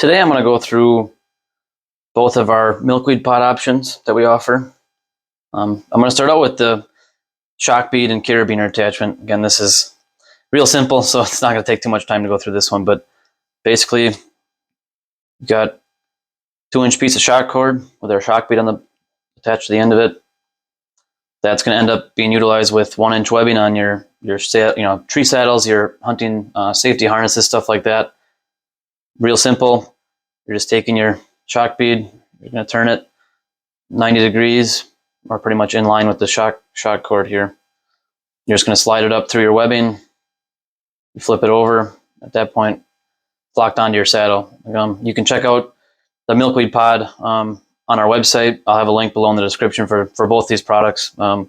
Today I'm going to go through both of our milkweed pot options that we offer. I'm going to start out with the shock bead and carabiner attachment. Again, this is real simple, so it's not going to take too much time to go through this one, but basically you've got 2-inch piece of shock cord with our shock bead attached to the end of it. That's going to end up being utilized with 1-inch webbing on your tree saddles, your hunting safety harnesses, stuff like that. Real simple. You're just taking your shock bead, you're going to turn it 90 degrees, or pretty much in line with the shock cord here. You're just going to slide it up through your webbing. You flip it over. At that point, it's locked onto your saddle. You can check out the milkweed pod on our website. I'll have a link below in the description for both these products to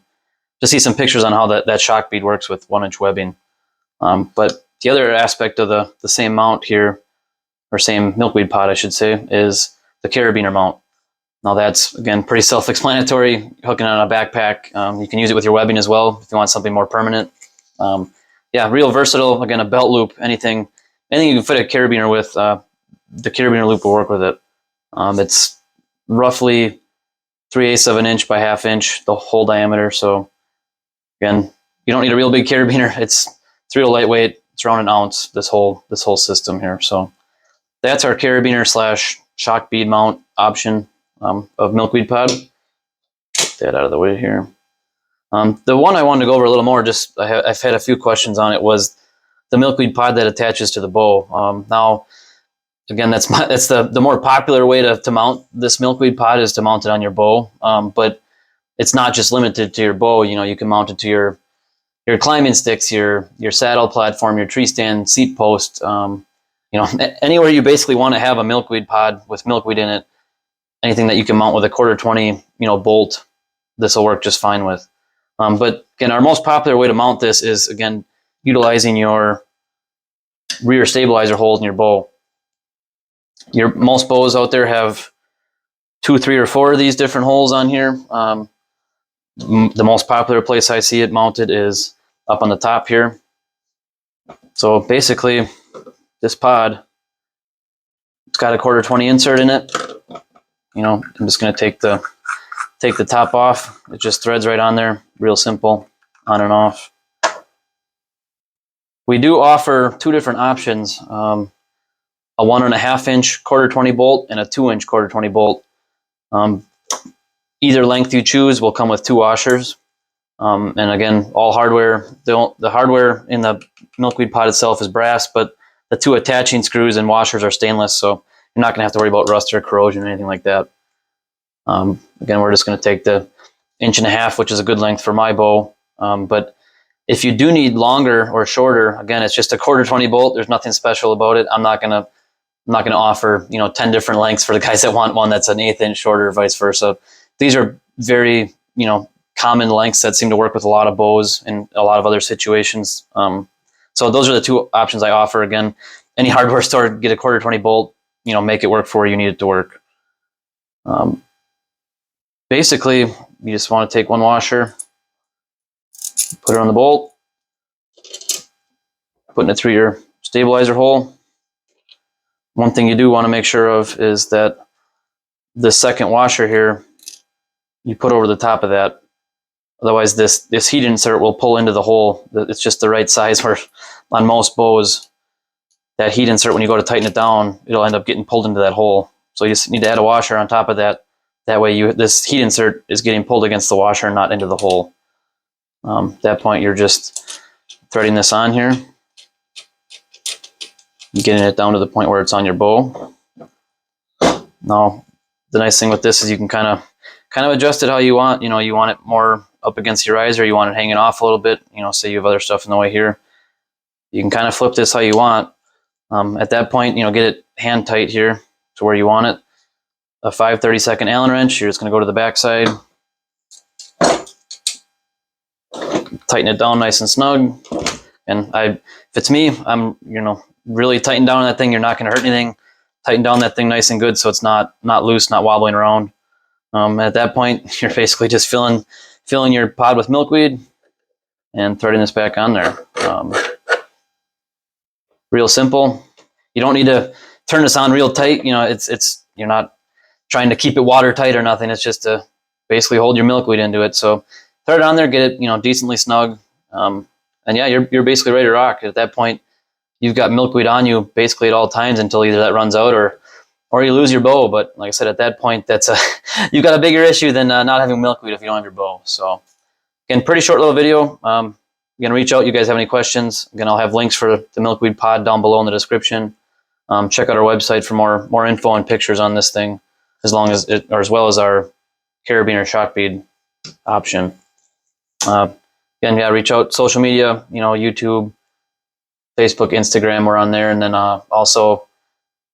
see some pictures on how that shock bead works with 1-inch webbing. But the other aspect of the same mount here, or same milkweed pod, I should say, is the carabiner mount. Now that's, again, pretty self-explanatory. Hooking it on a backpack. You can use it with your webbing as well if you want something more permanent. Yeah, real versatile. Again, a belt loop, anything you can fit a carabiner with, the carabiner loop will work with it. It's roughly 3/8 of an inch by 1/2 inch, the whole diameter. So again, you don't need a real big carabiner. It's real lightweight. It's around 1 ounce. This whole system here. So that's our carabiner / shock bead mount option of milkweed pod. Get that out of the way here. The one I wanted to go over a little more, I've had a few questions on it, was the milkweed pod that attaches to the bow. Now, again, that's the more popular way to mount this milkweed pod, is to mount it on your bow. But it's not just limited to your bow. You can mount it to your climbing sticks, your saddle platform, your tree stand, seat post. Anywhere you basically want to have a milkweed pod with milkweed in it, anything that you can mount with a 1/4-20 bolt, this will work just fine with. But again, our most popular way to mount this is, again, utilizing your rear stabilizer holes in your bow. Most bows out there have 2, 3, or 4 of these different holes on here. The most popular place I see it mounted is up on the top here. So basically, this pod, it's got a 1/4-20 insert in it. I'm just going to take the top off. It just threads right on there. Real simple, on and off. We do offer 2 different options, a 1.5 inch 1/4-20 bolt and a 2-inch 1/4-20 bolt. Either length you choose will come with 2 washers. And again, all hardware, the hardware in the milkweed pod itself is brass, but the 2 attaching screws and washers are stainless, so you're not going to have to worry about rust or corrosion or anything like that. Again, we're just going to take the 1.5 inch, which is a good length for my bow. But if you do need longer or shorter, again, it's just a 1/4-20 bolt. There's nothing special about it. I'm not going to offer 10 different lengths for the guys that want one that's an 1/8 inch shorter, vice versa. These are very common lengths that seem to work with a lot of bows in a lot of other situations. So those are the 2 options I offer. Again, any hardware store, get a 1/4-20 bolt, make it work for you. You need it to work. Basically, you just want to take 1 washer, put it on the bolt, putting it through your stabilizer hole. One thing you do want to make sure of is that the second washer here, you put over the top of that. Otherwise, this heat insert will pull into the hole. It's just the right size, where on most bows, that heat insert, when you go to tighten it down, it'll end up getting pulled into that hole. So you just need to add a washer on top of that. That way, this heat insert is getting pulled against the washer and not into the hole. At that point, you're just threading this on here, getting it down to the point where it's on your bow. Now, the nice thing with this is you can kind of adjust it how you want. You want it more up against your eyes, or you want it hanging off a little bit. Say you have other stuff in the way here, you can kind of flip this how you want. At that point, get it hand tight here to where you want it. A 5/32 Allen wrench. You're just going to go to the back side, tighten it down nice and snug. And if it's me, I'm really tighten down on that thing. You're not going to hurt anything. Tighten down that thing nice and good, so it's not loose, not wobbling around. At that point, you're basically just filling your pod with milkweed and threading this back on there. Real simple. You don't need to turn this on real tight. It's you're not trying to keep it watertight or nothing. It's just to basically hold your milkweed into it. So throw it on there, get it decently snug, and yeah, you're basically ready to rock. At that point, you've got milkweed on you basically at all times until either that runs out or you lose your bow. But like I said, at that point, that's you've got a bigger issue than not having milkweed if you don't have your bow. So again, pretty short little video. Again, reach out. You guys have any questions? Again, I'll have links for the milkweed pod down below in the description. Check out our website for more info and pictures on this thing, as well as our carabiner shock bead option. Again, yeah, reach out. Social media, YouTube, Facebook, Instagram, we're on there. And then also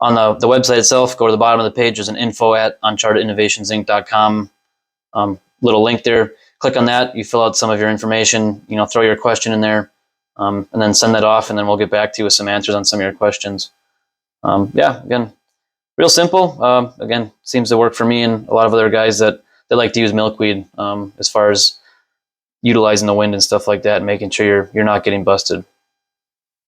on the website itself, go to the bottom of the page. There's an info@unchartedinnovationsinc.com little link there. Click on that. You fill out some of your information, throw your question in there, and then send that off, and then we'll get back to you with some answers on some of your questions. Yeah, again, real simple. Again, seems to work for me and a lot of other guys that like to use milkweed as far as utilizing the wind and stuff like that and making sure you're not getting busted.